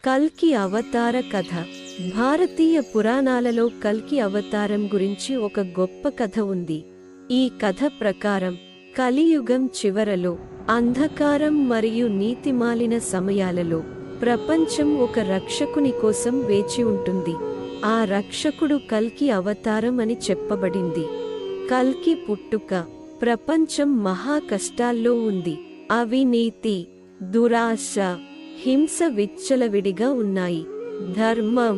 కల్కి అవతార కథ. భారతీయ పురాణాలలో కల్కి అవతారం గురించి ఒక గొప్ప కథ ఉంది. ఈ కథ ప్రకారం కలియుగం చివరలో అంధకారం మరియు నీతిమాలిన సమయాలలో ప్రపంచం ఒక రక్షకుని కోసం వేచి ఉంటుంది. ఆ రక్షకుడు కల్కి అవతారం అని చెప్పబడింది. కల్కి పుట్టుక. ప్రపంచం మహా కష్టాల్లో ఉంది. అవినీతి, దురాశ, హింస విచ్చలవిడిగా ఉన్నాయి. ధర్మం,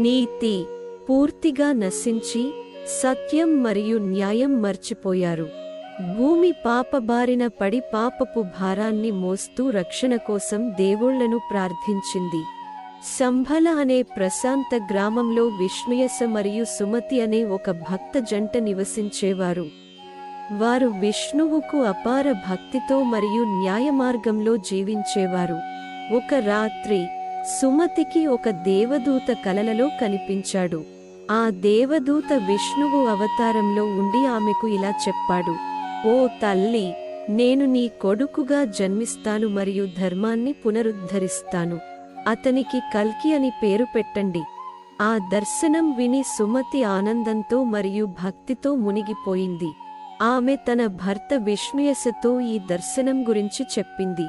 నీతి పూర్తిగా నశించి సత్యం మరియు న్యాయం మర్చిపోయారు. భూమి పాపబారిన పడి పాపపు భారాన్ని మోస్తూ రక్షణ కోసం దేవుళ్లను ప్రార్థించింది. సంభల అనే ప్రశాంత గ్రామంలో విష్ణుయస మరియు సుమతి అనే ఒక భక్త జంట నివసించేవారు. వారు విష్ణువుకు అపార భక్తితో మరియు న్యాయమార్గంలో జీవించేవారు. ఒక రాత్రి సుమతికి ఒక దేవదూత కలలలో కనిపించాడు. ఆ దేవదూత విష్ణువు అవతారంలో ఉండి ఆమెకు ఇలా చెప్పాడు: ఓ తల్లి, నేను నీ కొడుకుగా జన్మిస్తాను మరియు ధర్మాన్ని పునరుద్ధరిస్తాను. అతనికి కల్కి అని పేరు పెట్టండి. ఆ దర్శనం విని సుమతి ఆనందంతో మరియు భక్తితో మునిగిపోయింది. ఆమె తన భర్త విష్ణుయసతో ఈ దర్శనం గురించి చెప్పింది.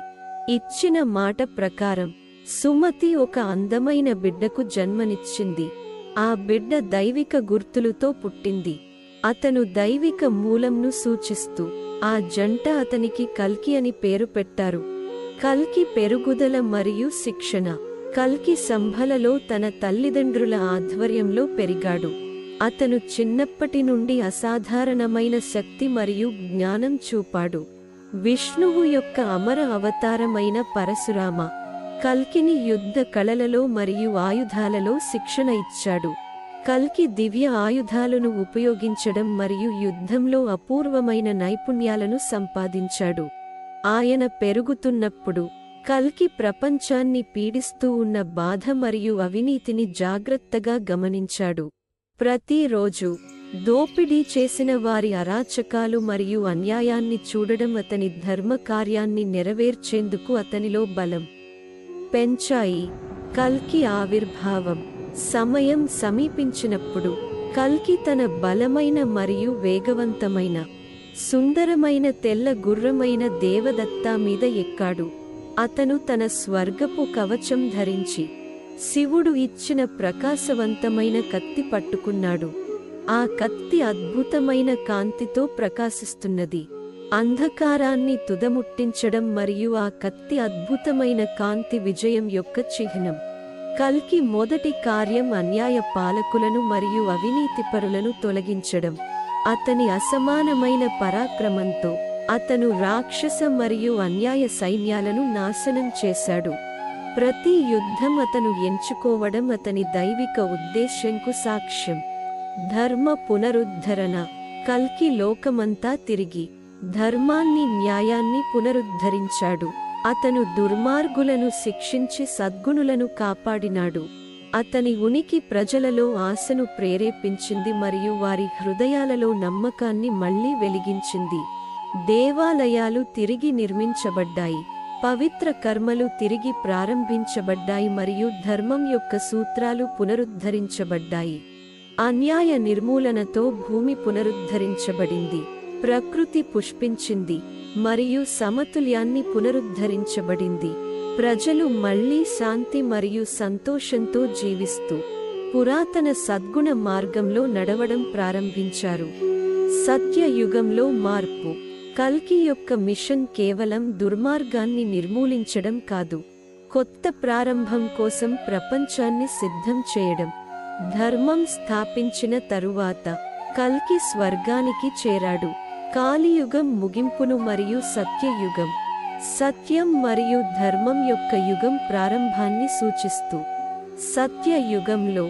ఇచ్చిన మాట ప్రకారం సుమతి ఒక అందమైన బిడ్డకు జన్మనిచ్చింది. ఆ బిడ్డ దైవిక గుర్తులతో పుట్టింది. అతను దైవిక మూలంను సూచిస్తూ ఆ జంట అతనికి కల్కి అని పేరు పెట్టారు. కల్కి పెరుగుదల మరియు శిక్షణ. కల్కి సంభలలో తన తల్లిదండ్రుల ఆధ్వర్యంలో పెరిగాడు. అతను చిన్నప్పటి నుండి అసాధారణమైన శక్తి మరియు జ్ఞానం చూపాడు. విష్ణువు యొక్క అమర అవతారమైన పరశురామ కల్కిని యుద్ధ కళలలో మరియు ఆయుధాలలో శిక్షణ ఇచ్చాడు. కల్కి దివ్య ఆయుధాలను ఉపయోగించడం మరియు యుద్ధంలో అపూర్వమైన నైపుణ్యాలను సంపాదించాడు. ఆయన పెరుగుతున్నప్పుడు కల్కి ప్రపంచాన్ని పీడిస్తూ ఉన్న బాధ మరియు అవినీతిని జాగ్రత్తగా గమనించాడు. ప్రతిరోజు దోపిడీ చేసిన వారి అరాచకాలు మరియు అన్యాయాన్ని చూడడం అతని ధర్మ కార్యాన్ని నెరవేర్చేందుకు అతనిలో బలం పెంచాయి. కల్కి ఆవిర్భావం. సమయం సమీపించినప్పుడు కల్కి తన బలమైన మరియు వేగవంతమైన సుందరమైన తెల్ల గుర్రమైన దేవదత్తా మీద ఎక్కాడు. అతను తన స్వర్గపు కవచం ధరించి శివుడు ఇచ్చిన ప్రకాశవంతమైన కత్తి పట్టుకున్నాడు. ఆ కత్తి అద్భుతమైన కాంతితో ప్రకాశిస్తున్నది. అంధకారాన్ని తుదముట్టించడం మరియు ఆ కత్తి అద్భుతమైన కాంతి విజయం యొక్క చిహ్నం. కల్కి మొదటి కార్యం అన్యాయ పాలకులను మరియు అవినీతిపరులను తొలగించడం. అతని అసమానమైన పరాక్రమంతో అతను రాక్షస మరియు అన్యాయ సైన్యాలను నాశనం చేశాడు. ప్రతి యుద్ధం అతను ఎంచుకోవడం అతని దైవిక ఉద్దేశ్యంకు సాక్ష్యం. ధర్మ పునరుద్ధరణ. కల్కి లోకమంతా తిరిగి ధర్మాన్ని న్యాయాన్ని పునరుద్ధరించాడు. అతను దుర్మార్గులను శిక్షించి సద్గుణులను కాపాడినాడు. అతని ఉనికి ప్రజలలో ఆశను ప్రేరేపించింది మరియు వారి హృదయాలలో నమ్మకాన్ని మళ్లీ వెలిగించింది. దేవాలయాలు తిరిగి నిర్మించబడ్డాయి. పవిత్ర కర్మలు తిరిగి ప్రారంభించబడ్డాయి మరియు ధర్మం యొక్క సూత్రాలు పునరుద్ధరించబడ్డాయి. అన్యాయ నిర్మూలనతో భూమి పునరుద్ధరించబడింది. ప్రకృతి పుష్పించింది మరియు సమతుల్యాన్ని పునరుద్ధరించబడింది. ప్రజలు మళ్లీ శాంతి మరియు సంతోషంతో జీవిస్తూ పురాతన సద్గుణ మార్గంలో నడవడం ప్రారంభించారు. సత్యయుగంలో మార్పు. కల్కి యొక్క మిషన్ కేవలం దుర్మార్గాన్ని నిర్మూలించడం కాదు, కొత్త ప్రారంభం కోసం ప్రపంచాన్ని సిద్ధం చేయడం. ధర్మం స్థాపించిన తరువాత కల్కి స్వర్గానికి చేరాడు. కాలియుగం ముగింపును మరియు సత్యయుగం, సత్యం మరియు ధర్మం యొక్క యుగం ప్రారంభాన్ని సూచిస్తూ. సత్యయుగంలో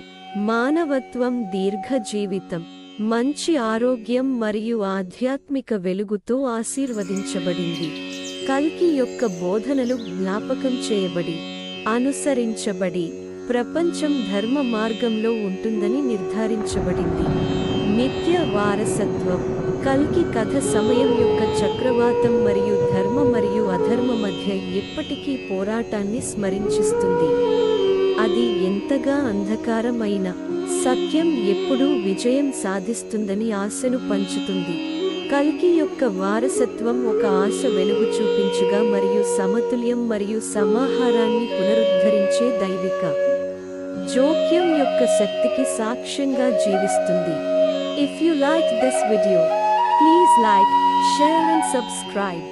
మానవత్వం దీర్ఘ జీవితం, మంచి ఆరోగ్యం మరియు ఆధ్యాత్మిక వెలుగుతో ఆశీర్వదించబడింది. కల్కి యొక్క బోధనలు జ్ఞాపకం చేయబడి అనుసరించబడి ప్రపంచం ధర్మ మార్గంలో ఉంటుందని నిర్ధారించబడింది. నిత్య వారసత్వం. కల్కి కథ సమయం యొక్క చక్రవాతం మరియు ధర్మ మరియు అధర్మ మధ్య ఎప్పటికీ పోరాటాన్ని స్మరించిస్తుంది. చివరగా అంధకారం అయిన సత్యం ఎప్పుడూ విజయం సాధిస్తుందని ఆశను పంచుతుంది. కల్కి యొక్క వారసత్వం ఒక ఆశ వెలుగు చూపించుగా మరియు సమతుల్యం మరియు సమాహారాన్ని పునరుద్ధరించే దైవిక జోక్యం యొక్క శక్తికి సాక్ష్యంగా జీవిస్తుంది. If you liked this video, please like, share and subscribe.